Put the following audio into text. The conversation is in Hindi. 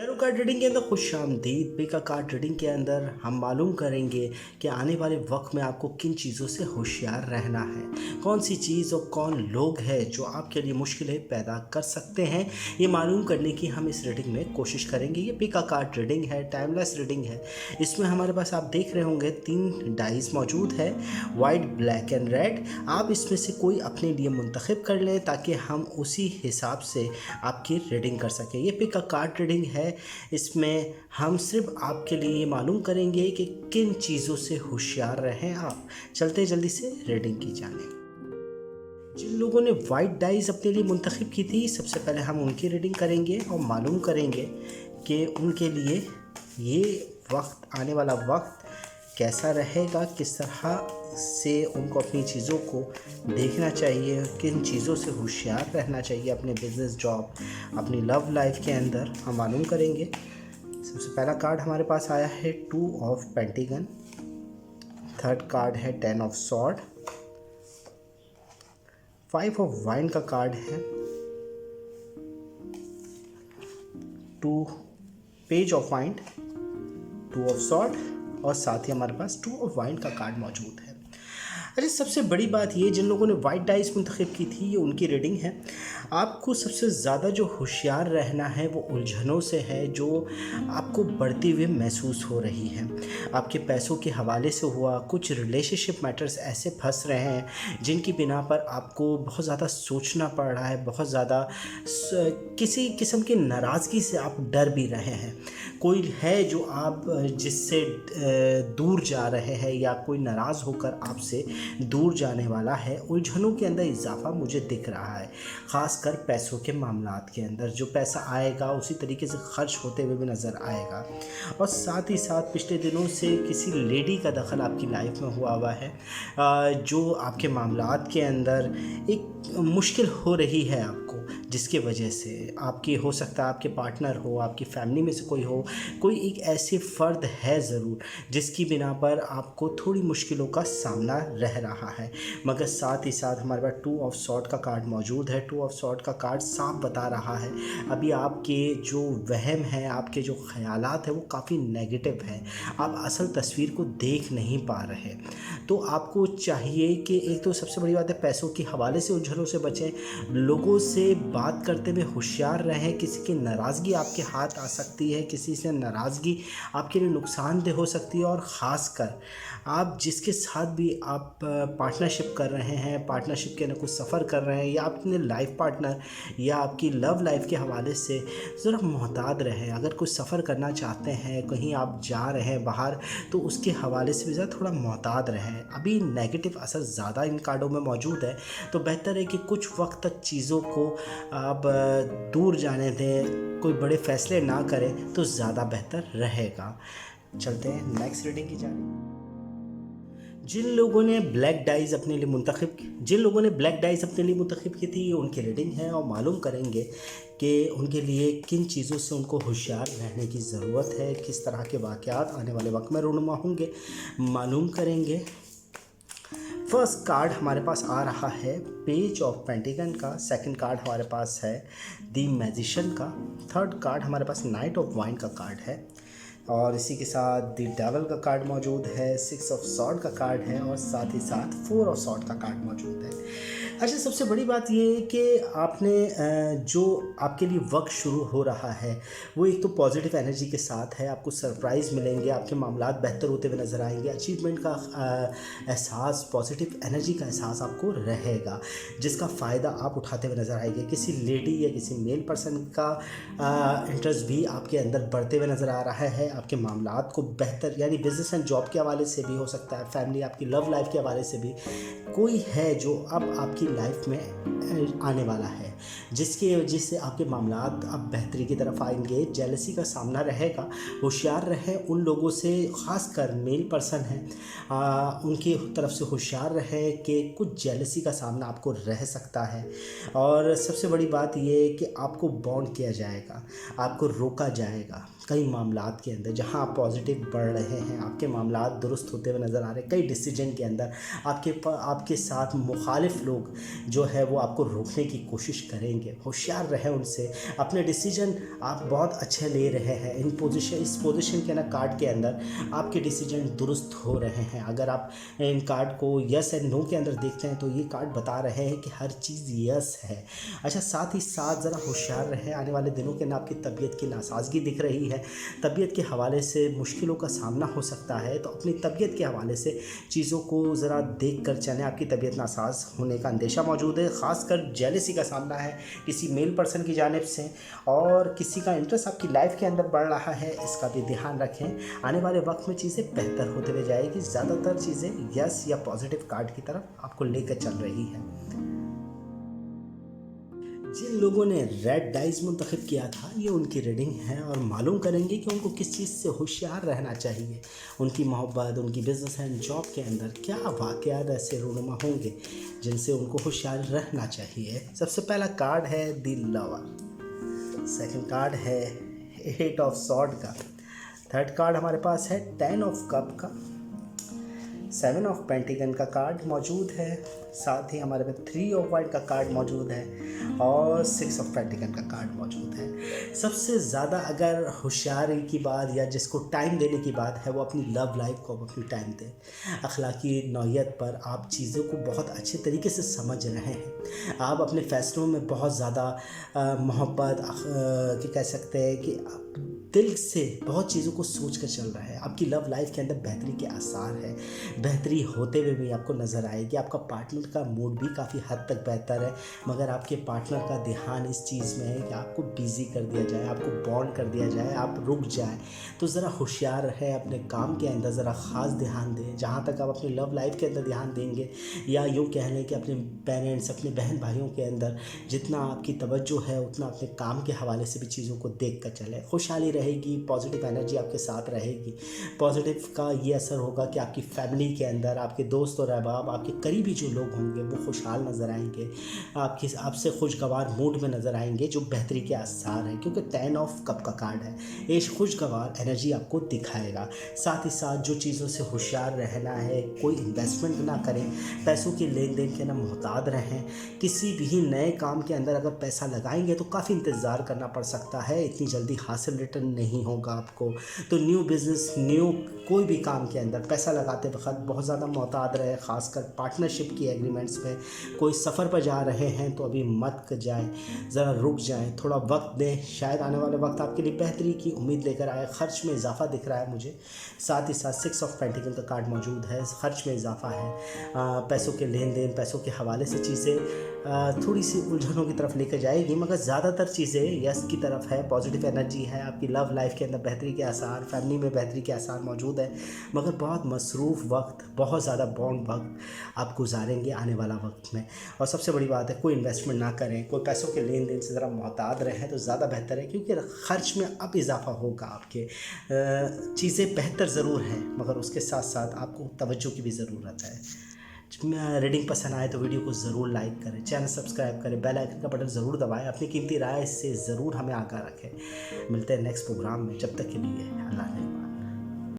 टैरो कार्ड रीडिंग के अंदर खुशामदीद। पिका कार्ड रीडिंग के अंदर हम मालूम करेंगे कि आने वाले वक्त में आपको किन चीज़ों से होशियार रहना है, कौन सी चीज़ और कौन लोग हैं जो आपके लिए मुश्किलें पैदा कर सकते हैं। ये मालूम करने की हम इस रीडिंग में कोशिश करेंगे। ये पिका कार्ड रीडिंग है, टाइमलेस रीडिंग है। इसमें हमारे पास आप देख रहे होंगे 3 डाइस मौजूद है, वाइट, ब्लैक एंड रेड। आप इसमें से कोई अपने लिए मुंतखब कर लें ताकि हम उसी हिसाब से आपकी रीडिंग कर सकें। ये पिका कार्ड रीडिंग है। इसमें हम सिर्फ आपके लिए ये मालूम करेंगे कि किन चीज़ों से होशियार रहें आप। चलते हैं जल्दी से रीडिंग की जाने। जिन लोगों ने वाइट डाइस अपने लिए मुंतखब की थी, सबसे पहले हम उनकी रीडिंग करेंगे और मालूम करेंगे कि उनके लिए ये वक्त, आने वाला वक्त कैसा रहेगा, किस तरह से उनको अपनी चीज़ों को देखना चाहिए, किन चीज़ों से होशियार रहना चाहिए अपने बिजनेस, जॉब, अपनी लव लाइफ के अंदर हम मालूम करेंगे। सबसे पहला कार्ड हमारे पास आया है 2 ऑफ पेंटिकन, थर्ड कार्ड है 10 ऑफ सॉर्ड, 5 ऑफ वाइन का कार्ड है, 2 page of wine, 2 of sword और साथ ही हमारे पास 2 ऑफ वाइन का कार्ड मौजूद है। अच्छा, सबसे बड़ी बात ये, जिन लोगों ने वाइट डाइस मुंतखब की थी, ये उनकी रीडिंग है। आपको सबसे ज़्यादा जो होशियार रहना है वो उलझनों से है जो आपको बढ़ती हुई महसूस हो रही है। आपके पैसों के हवाले से हुआ, कुछ रिलेशनशिप मैटर्स ऐसे फंस रहे हैं जिनकी बिना पर आपको बहुत ज़्यादा सोचना पड़ रहा है, बहुत ज़्यादा किसी किस्म की नाराज़गी से आप डर भी रहे हैं। कोई है जो आप जिससे दूर जा रहे हैं या कोई नाराज़ होकर आपसे दूर जाने वाला है। उलझनों के अंदर इजाफा मुझे दिख रहा है, ख़ासकर पैसों के मामलात के अंदर। जो पैसा आएगा उसी तरीके से खर्च होते हुए भी नज़र आएगा। और साथ ही साथ पिछले दिनों से किसी लेडी का दखल आपकी लाइफ में हुआ है जो आपके मामलात के अंदर एक मुश्किल हो रही है आपको, जिसके वजह से आपकी, हो सकता है आपके पार्टनर हो, आपकी फैमिली में से कोई हो, कोई एक ऐसे फ़र्द है ज़रूर जिसकी बिना पर आपको थोड़ी मुश्किलों का सामना रह रहा है। मगर साथ ही साथ हमारे पास 2 ऑफ सॉर्ड का कार्ड मौजूद है। 2 ऑफ सॉर्ड का कार्ड साफ बता रहा है अभी आपके जो वहम है, आपके जो ख़यालात हैं वो काफ़ी नेगेटिव हैं। आप असल तस्वीर को देख नहीं पा रहे। तो आपको चाहिए कि एक तो सबसे बड़ी बात है, पैसों के हवाले से उलझनों से बचें, लोगों से बात करते हुए होशियार रहें। किसी की नाराज़गी आपके हाथ आ सकती है, किसी से नाराज़गी आपके लिए नुकसानदेह हो सकती है। और ख़ासकर आप जिसके साथ भी आप पार्टनरशिप कर रहे हैं, पार्टनरशिप के अंदर कुछ सफ़र कर रहे हैं, या अपने लाइफ पार्टनर या आपकी लव लाइफ के हवाले से ज़रा मोहतात रहें। अगर कुछ सफ़र करना चाहते हैं, कहीं आप जा रहे हैं बाहर, तो उसके हवाले से भी ज़रा थोड़ा मोहतात रहें। अभी नेगेटिव असर ज़्यादा इन कार्डों में मौजूद है, तो बेहतर है कि कुछ वक्त तक चीज़ों को आप दूर जाने दें, कोई बड़े फ़ैसले ना करें तो ज़्यादा बेहतर रहेगा। चलते हैं नेक्स्ट रीडिंग की जाने। जिन लोगों ने ब्लैक डाइस अपने लिए मुंतखब की थी, ये उनकी रीडिंग है और मालूम करेंगे कि उनके लिए किन चीज़ों से उनको होशियार रहने की ज़रूरत है, किस तरह के वाक़यात आने वाले वक्त में रूनुमा होंगे, मालूम करेंगे। फर्स्ट कार्ड हमारे पास आ रहा है पेज ऑफ पेंटिकन का, सेकंड कार्ड हमारे पास है द मैजिशियन का, थर्ड कार्ड हमारे पास नाइट ऑफ वाइन का कार्ड है, और इसी के साथ द डेविल का कार्ड मौजूद है, 6 ऑफ सॉर्ड का कार्ड है और साथ ही साथ 4 ऑफ सॉर्ड का कार्ड मौजूद है। अच्छा, सबसे बड़ी बात ये है कि आपने जो आपके लिए वक्त शुरू हो रहा है वो एक तो पॉजिटिव एनर्जी के साथ है। आपको सरप्राइज़ मिलेंगे, आपके मामलात बेहतर होते हुए नज़र आएंगे, अचीवमेंट का एहसास, पॉजिटिव एनर्जी का एहसास आपको रहेगा, जिसका फ़ायदा आप उठाते हुए नज़र आएंगे। किसी लेडी या किसी मेल पर्सन का इंटरेस्ट भी आपके अंदर बढ़ते हुए नज़र आ रहा है। आपके मामलात को बेहतर, यानी बिज़नेस एंड जॉब के हवाले से भी हो सकता है, फैमिली, आपकी लव लाइफ के हवाले से भी कोई है जो अब आपकी लाइफ में आने वाला है, जिसकी वजह से आपके मामलात अब बेहतरी की तरफ आएंगे। जेलसी का सामना रहेगा, होशियार रहे उन लोगों से, ख़ासकर मेल पर्सन हैं उनकी तरफ से होशियार रहे कि कुछ जेलसी का सामना आपको रह सकता है। और सबसे बड़ी बात यह है कि आपको बॉन्ड किया जाएगा, आपको रोका जाएगा कई मामलात के अंदर। जहां आप पॉजिटिव बढ़ रहे हैं, आपके मामलात दुरुस्त होते हुए नज़र आ रहे हैं, कई डिसीजन के अंदर आपके साथ मुखालिफ लोग लोग जो है वो आपको रोकने की कोशिश करेंगे। होशियार रहें उनसे। अपने डिसीजन आप बहुत अच्छे ले रहे हैं। इस पोजीशन के ना कार्ड के अंदर आपके डिसीजन दुरुस्त हो रहे हैं। अगर आप इन कार्ड को यस एंड नो के अंदर देखते हैं तो ये कार्ड बता रहे हैं कि हर चीज़ यस है। अच्छा, साथ ही साथ ज़रा होशियार रहे। आने वाले दिनों के अंदर आपकी तबीयत की नासाजगी दिख रही है। तबीयत के हवाले से मुश्किलों का सामना हो सकता है, तो अपनी तबीयत के हवाले से चीज़ों को ज़रा देख कर चलें। आपकी तबीयत नासाज होने का अंदेशा मौजूद है। ख़ासकर जेलसी का सामना है किसी मेल पर्सन की जानिब से, और किसी का इंटरेस्ट आपकी लाइफ के अंदर बढ़ रहा है, इसका भी ध्यान रखें। आने वाले वक्त में चीज़ें बेहतर होते हुए जाएगी। ज़्यादातर चीज़ें यस या पॉजिटिव कार्ड की तरफ आपको लेकर चल रही है। जिन लोगों ने रेड डाइस मुंतखब किया था, ये उनकी रीडिंग है, और मालूम करेंगे कि उनको किस चीज़ से होशियार रहना चाहिए। उनकी मोहब्बत, उनकी बिजनेस एंड जॉब के अंदर क्या वाक़यात ऐसे रूनुमा होंगे जिनसे उनको होशियार रहना चाहिए। सबसे पहला कार्ड है द लवर। सेकंड कार्ड है 8 ऑफ सॉर्ड का। थर्ड कार्ड हमारे पास है 10 ऑफ कप का। 7 ऑफ पेंटिकन का कार्ड मौजूद है। साथ ही हमारे पास 3 ऑफ वाइट का कार्ड मौजूद है, और 6 ऑफ पेंटिकन का कार्ड मौजूद है। सबसे ज़्यादा अगर होशियारी की बात या जिसको टाइम देने की बात है, वो अपनी लव लाइफ को अपनी टाइम दें। अखलाकी नौयत पर आप चीज़ों को बहुत अच्छे तरीके से समझ रहे हैं। आप अपने फ़ैसलों में बहुत ज़्यादा मोहब्बत कह सकते हैं कि दिल से बहुत चीज़ों को सोच कर चल रहा है। आपकी लव लाइफ के अंदर बेहतरी के आसार है। बेहतरी होते हुए भी आपको नज़र आएगी। आपका पार्टनर का मूड भी काफ़ी हद तक बेहतर है, मगर आपके पार्टनर का ध्यान इस चीज़ में है कि आपको बिज़ी कर दिया जाए, आपको बॉन्ड कर दिया जाए, आप रुक जाए। तो ज़रा होशियार रहे, अपने काम के अंदर ज़रा ख़ास ध्यान दें। जहाँ तक आप अपनी लव लाइफ के अंदर ध्यान देंगे, या यूँ कह लें कि अपने पेरेंट्स, अपने बहन भाइयों के अंदर जितना आपकी तवज्जो है, उतना अपने काम के हवाले से भी चीज़ों को देख कर चलें। खुशहाली रहेगी, पॉजिटिव एनर्जी आपके साथ रहेगी। पॉजिटिव का ये असर होगा कि आपकी फैमिली के अंदर आपके दोस्त और अहबाब, आपके करीबी जो लोग होंगे वो खुशहाल नज़र आएंगे, आपसे खुशगवार मूड में नज़र आएंगे, जो बेहतरी के आसार हैं, क्योंकि 10 ऑफ कप का कार्ड है। ये खुशगवार एनर्जी आपको दिखाएगा। साथ ही साथ जो चीज़ों से होशियार रहना है, कोई इन्वेस्टमेंट ना करें, पैसों के लेन देन के ना मोहताद रहें। किसी भी नए काम के अंदर अगर पैसा लगाएंगे तो काफ़ी इंतज़ार करना पड़ सकता है, इतनी जल्दी हासिल रिटर्न नहीं होगा आपको। तो न्यू बिज़नेस, न्यू कोई भी काम के अंदर पैसा लगाते वक्त बहुत ज़्यादा मोहतात रहे, ख़ासकर पार्टनरशिप की एग्रीमेंट्स में। कोई सफ़र पर जा रहे हैं तो अभी मत जाएं, ज़रा रुक जाएं, थोड़ा वक्त दें। शायद आने वाले वक्त आपके लिए बेहतरी की उम्मीद लेकर आए। ख़र्च में इजाफा दिख रहा है मुझे। साथ ही साथ 6 ऑफ पेंटिकल का कार्ड मौजूद है। ख़र्च में इजाफा है, पैसों के लेन देन, पैसों के हवाले से चीज़ें थोड़ी सी उलझनों की तरफ लेकर जाएगी, मगर ज़्यादातर चीज़ें यस की तरफ है। पॉजिटिव एनर्जी है। आपकी लव लाइफ के अंदर बेहतरी के आसार, फैमिली में बेहतरी के आसार मौजूद है, मगर बहुत मसरूफ़ वक्त, बहुत ज़्यादा बॉन्ड वक्त आप गुजारेंगे आने वाला वक्त में। और सबसे बड़ी बात है, कोई इन्वेस्टमेंट ना करें, कोई पैसों के लेन देन से ज़रा मोहतात रहें तो ज़्यादा बेहतर है, क्योंकि ख़र्च में अब इजाफा होगा आपके। चीज़ें बेहतर ज़रूर हैं, मगर उसके साथ साथ आपको तवज्जो की भी ज़रूरत है। रीडिंग पसंद आए तो वीडियो को ज़रूर लाइक करें, चैनल सब्सक्राइब करें, बेल आइकन का बटन ज़रूर दबाएं। अपनी कीमती राय से ज़रूर हमें आगाह रखें। मिलते हैं नेक्स्ट प्रोग्राम में, जब तक के लिए अल्लाह ने।